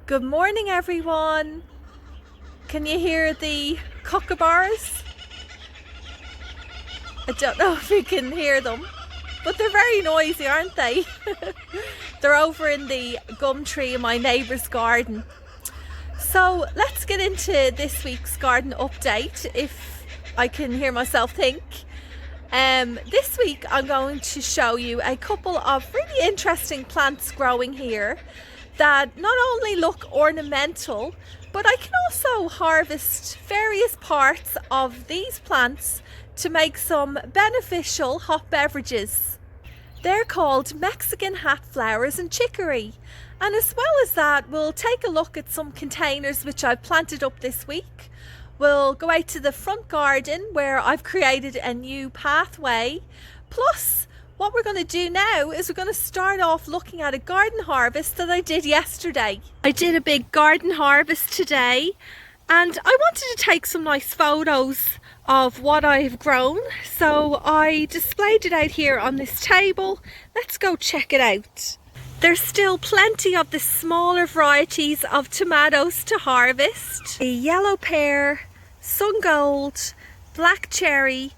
Good morning, everyone. Can you hear the kookaburras? I don't know if you can hear them, but they're very noisy, aren't they? They're over in the gum tree in my neighbour's garden. So let's get into this week's garden update, if I can hear myself think. This week I'm going to show you a couple of really interesting plants growing here that not only look ornamental, but I can also harvest various parts of these plants to make some beneficial hot beverages. They're called Mexican hat flowers and chicory. And as well as that, we'll take a look at some containers which I've planted up this week. We'll go out to the front garden where I've created a new pathway. Plus, what we're going to do now is we're going to start off looking at a garden harvest that I did yesterday. I did a big garden harvest today and I wanted to take some nice photos of what I've grown. So I displayed it out here on this table. Let's go check it out. There's still plenty of the smaller varieties of tomatoes to harvest. A yellow pear, sun gold, black cherry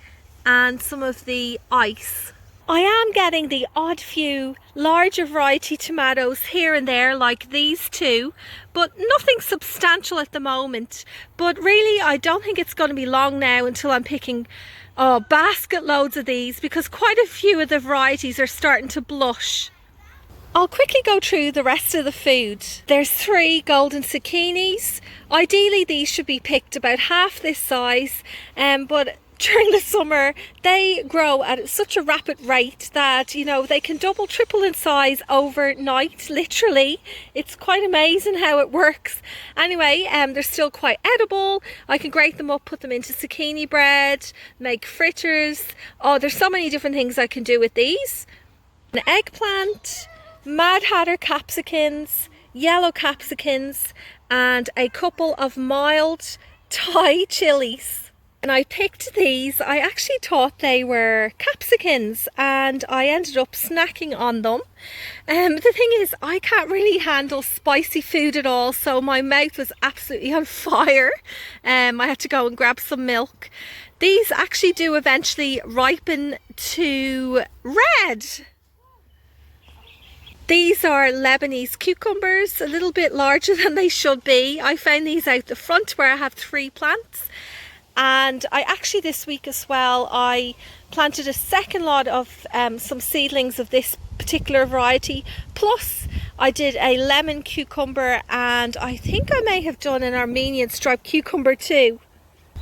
and some of the ice. I am getting the odd few larger variety tomatoes here and there like these two, but nothing substantial at the moment. But really I don't think it's going to be long now until I'm picking basket loads of these, because quite a few of the varieties are starting to blush. I'll quickly go through the rest of the food. There's 3 golden zucchinis. Ideally these should be picked about half this size, but during the summer they grow at such a rapid rate that, you know, they can double, triple in size overnight, literally. It's quite amazing how it works. Anyway, they're still quite edible. I can grate them up, put them into zucchini bread, make fritters. Oh, there's so many different things I can do with these. An eggplant, Mad Hatter capsicums, yellow capsicums, and a couple of mild Thai chilies. And I picked these. I actually thought they were capsicums and I ended up snacking on them. The thing is, I can't really handle spicy food at all, so my mouth was absolutely on fire. I had to go and grab some milk. These actually do eventually ripen to red. These are Lebanese cucumbers, a little bit larger than they should be. I found these out the front where I have 3 plants. And I actually this week as well, I planted a second lot of some seedlings of this particular variety. Plus I did a lemon cucumber and I think I may have done an Armenian striped cucumber too.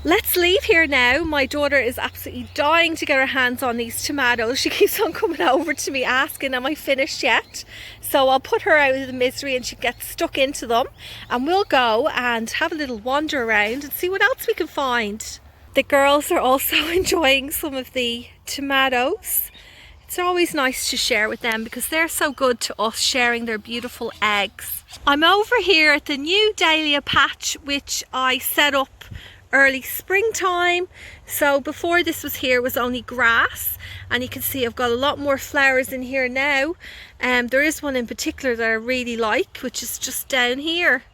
Let's leave here now. My daughter is absolutely dying to get her hands on these tomatoes. She keeps on coming over to me asking, am I finished yet? So I'll put her out of the misery and she gets stuck into them, and we'll go and have a little wander around and see what else we can find. The girls are also enjoying some of the tomatoes. It's always nice to share with them because they're so good to us, sharing their beautiful eggs. I'm over here at the new Dahlia patch which I set up early springtime. So before this was here was only grass, and you can see I've got a lot more flowers in here now. There is one in particular that I really like, which is just down here.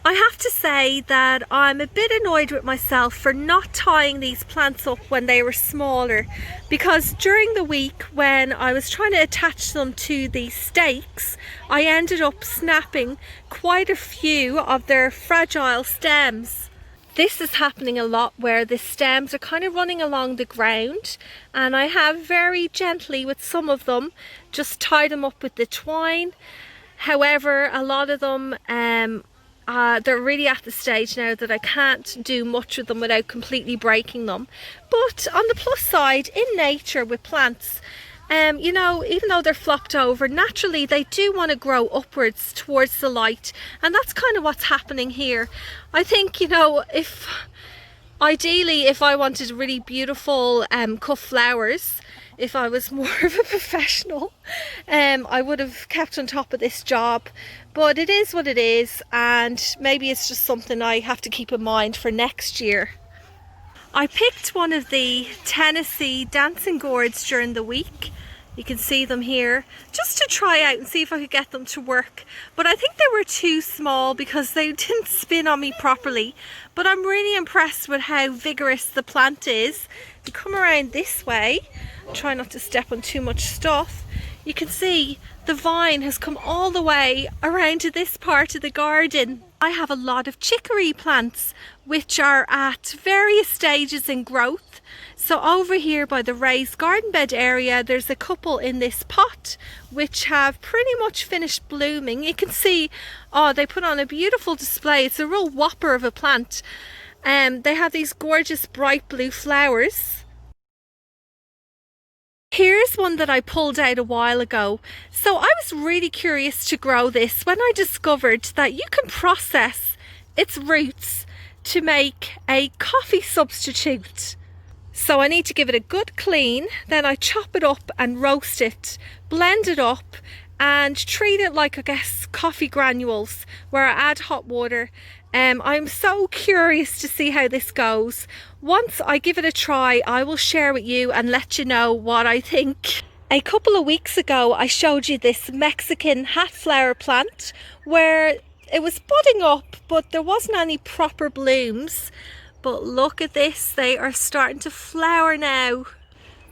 I have to say that I'm a bit annoyed with myself for not tying these plants up when they were smaller, because during the week when I was trying to attach them to these stakes, I ended up snapping quite a few of their fragile stems. This is happening a lot where the stems are kind of running along the ground, and I have very gently with some of them just tied them up with the twine. However, a lot of them they're really at the stage now that I can't do much with them without completely breaking them. But on the plus side, in nature with plants, you know, even though they're flopped over, naturally they do want to grow upwards towards the light, and that's kind of what's happening here. I think, you know, ideally if I wanted really beautiful cut flowers, if I was more of a professional, I would have kept on top of this job. But it is what it is, and maybe it's just something I have to keep in mind for next year. I picked one of the Tennessee dancing gourds during the week. You can see them here, just to try out and see if I could get them to work. But I think they were too small because they didn't spin on me properly. But I'm really impressed with how vigorous the plant is. If you come around this way, try not to step on too much stuff, you can see the vine has come all the way around to this part of the garden. I have a lot of chicory plants which are at various stages in growth. So over here by the raised garden bed area, there's a couple in this pot which have pretty much finished blooming. You can see, oh, they put on a beautiful display. It's a real whopper of a plant. They have these gorgeous bright blue flowers. Here's one that I pulled out a while ago. So I was really curious to grow this when I discovered that you can process its roots to make a coffee substitute. So I need to give it a good clean, then I chop it up and roast it, blend it up and treat it like, I guess, coffee granules, where I add hot water. I'm so curious to see how this goes. Once I give it a try, I will share with you and let you know what I think. A couple of weeks ago, I showed you this Mexican hat flower plant where it was budding up, but there wasn't any proper blooms. But look at this, they are starting to flower now.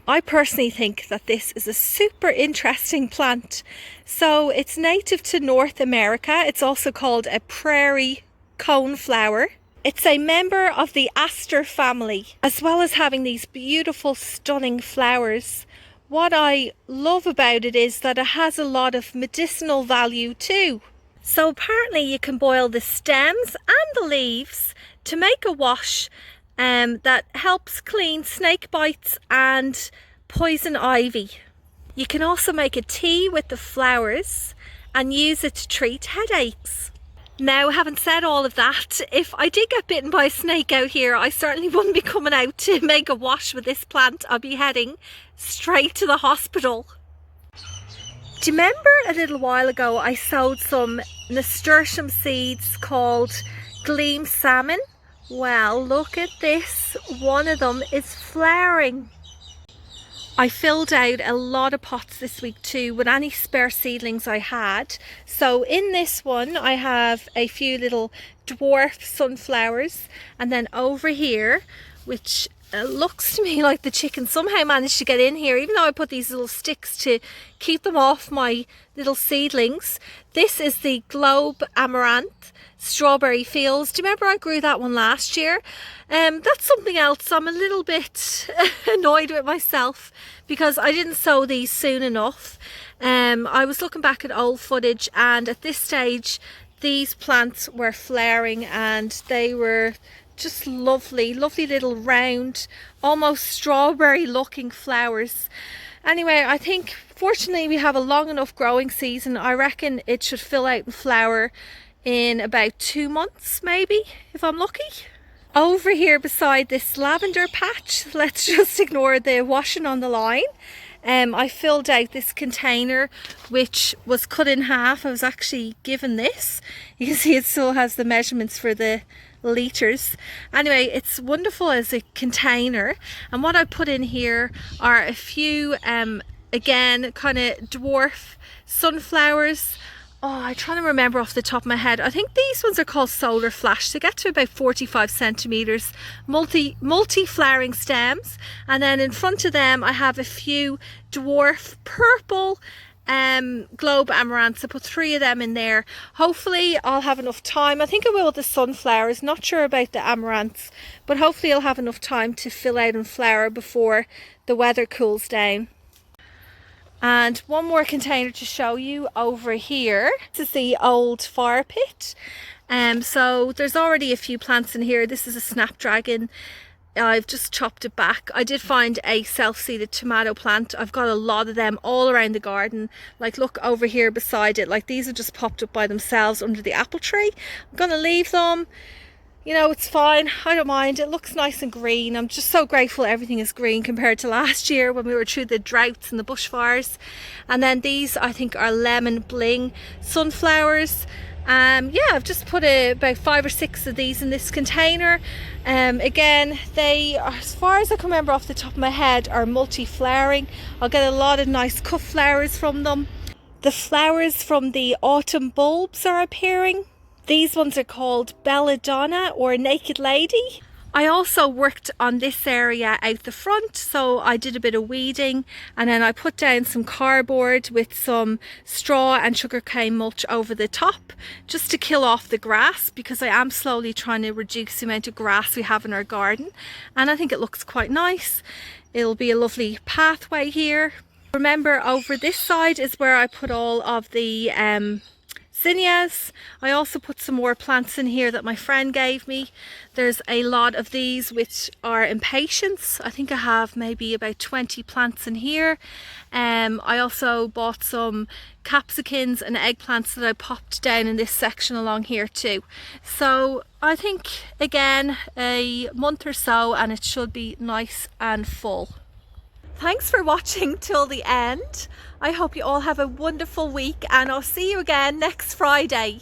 I personally think that this is a super interesting plant. So it's native to North America. It's also called a prairie coneflower. It's a member of the aster family, as well as having these beautiful, stunning flowers. What I love about it is that it has a lot of medicinal value too. So apparently you can boil the stems and the leaves to make a wash that helps clean snake bites and poison ivy. You can also make a tea with the flowers and use it to treat headaches. Now, having said all of that, if I did get bitten by a snake out here, I certainly wouldn't be coming out to make a wash with this plant. I'd be heading straight to the hospital. Do you remember a little while ago I sowed some nasturtium seeds called Gleam Salmon? Well, look at this. One of them is flowering. I filled out a lot of pots this week too with any spare seedlings I had. So in this one I have a few little dwarf sunflowers, and then over here, which looks to me like the chicken somehow managed to get in here, even though I put these little sticks to keep them off my little seedlings. This is the Globe Amaranth Strawberry Fields. Do you remember I grew that one last year? That's something else I'm a little bit annoyed with myself because I didn't sow these soon enough. I was looking back at old footage, and at this stage these plants were flowering and they were just lovely little round, almost strawberry looking flowers. Anyway, I think fortunately we have a long enough growing season. I reckon it should fill out and flower in about 2 months maybe, if I'm lucky. Over here beside this lavender patch, let's just ignore the washing on the line. I filled out this container which was cut in half. I was actually given this. You can see it still has the measurements for the litres. Anyway, it's wonderful as a container, and what I put in here are a few again kind of dwarf sunflowers. Oh, I'm trying to remember off the top of my head. I think these ones are called solar flash. They get to about 45 centimeters, multi-flowering stems. And then in front of them, I have a few dwarf purple Globe Amaranths. I put 3 of them in there. Hopefully I'll have enough time. I think I will with the sunflowers. Not sure about the amaranths, but hopefully I'll have enough time to fill out and flower before the weather cools down. And one more container to show you over here. This is the old fire pit. So there's already a few plants in here. This is a snapdragon. I've just chopped it back. I did find a self-seeded tomato plant. I've got a lot of them all around the garden. Like, look over here beside it. Like, these have just popped up by themselves under the apple tree. I'm gonna leave them. You know, it's fine. I don't mind. It looks nice and green. I'm just so grateful everything is green compared to last year when we were through the droughts and the bushfires. And then these, I think, are lemon bling sunflowers. Yeah, I've just put about 5 or 6 of these in this container. Again, they are, as far as I can remember off the top of my head, are multi-flowering. I'll get a lot of nice cut flowers from them. The flowers from the autumn bulbs are appearing. These ones are called Belladonna or Naked Lady. I also worked on this area out the front, so I did a bit of weeding, and then I put down some cardboard with some straw and sugarcane mulch over the top just to kill off the grass, because I am slowly trying to reduce the amount of grass we have in our garden, and I think it looks quite nice. It'll be a lovely pathway here. Remember, over this side is where I put all of the zinnias. I also put some more plants in here that my friend gave me. There's a lot of these which are impatiens. I think I have maybe about 20 plants in here. I also bought some capsicums and eggplants that I popped down in this section along here too. So I think again a month or so and it should be nice and full. Thanks for watching till the end. I hope you all have a wonderful week, and I'll see you again next Friday.